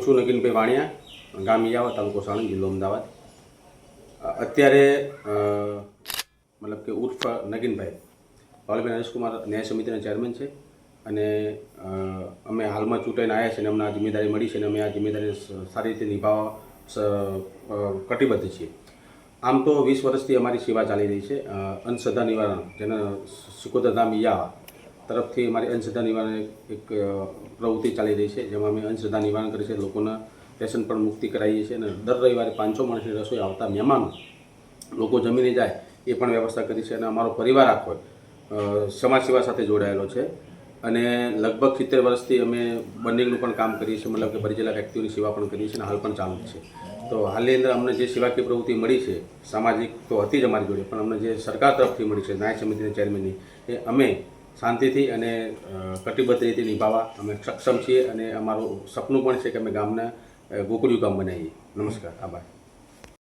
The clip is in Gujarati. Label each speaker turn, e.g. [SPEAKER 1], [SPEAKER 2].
[SPEAKER 1] હું છું નગીનભાઈ વાણિયા, ગામ યાવા, તાલુકો સાણંદ, જિલ્લો અમદાવાદ. અત્યારે મતલબ કે ઉર્ફ નગીનભાઈ પાવલીબેન હરેશકુમાર ન્યાય સમિતિના ચેરમેન છે અને અમે હાલમાં ચૂંટાઈને આવ્યા છીએ અને અમને આ જિમ્મેદારી મળી છે અને અમે આ જિમ્મેદારી સારી રીતે નિભાવવા કટિબદ્ધ છીએ. આમ તો 20 વર્ષથી અમારી સેવા ચાલી રહી છે. અંધશ્રદ્ધા નિવારણ, જેના સિકોદર ધામ યાવા તરફથી અમારી અંધશ્રદ્ધા નિવારણ એક પ્રવૃત્તિ ચાલી રહી છે, જેમાં અમે અંધશ્રદ્ધા નિવારણ કરીએ છીએ, લોકોના વ્યસન પણ મુક્તિ કરાવીએ છીએ અને દર રવિવારે 500 માણસની રસોઈ આવતા મહેમાનો લોકો જમીને જાય એ પણ વ્યવસ્થા કરી છે. અને અમારો પરિવાર આખો સમાજ સેવા સાથે જોડાયેલો છે અને લગભગ 70 વર્ષથી અમે બંડિંગનું પણ કામ કરીએ છીએ, મતલબ કે બરીજેલા વ્યક્તિઓની સેવા પણ કરીએ છીએ અને હાલ પણ ચાલુ જ છે. તો હાલની અંદર અમને જે સેવાકીય પ્રવૃત્તિ મળી છે, સામાજિક તો હતી જ અમારી જોડે, પણ અમને જે સરકાર તરફથી મળી છે ન્યાય સમિતિના ચેરમેનની, એ અમે શાંતિથી અને કટિબદ્ધ રીતે નિભાવવા અમે સક્ષમ છીએ અને અમારું સપનું પણ છે કે અમે ગામને ગોકળિયું ગામ બનાવીએ. નમસ્કાર, આભાર.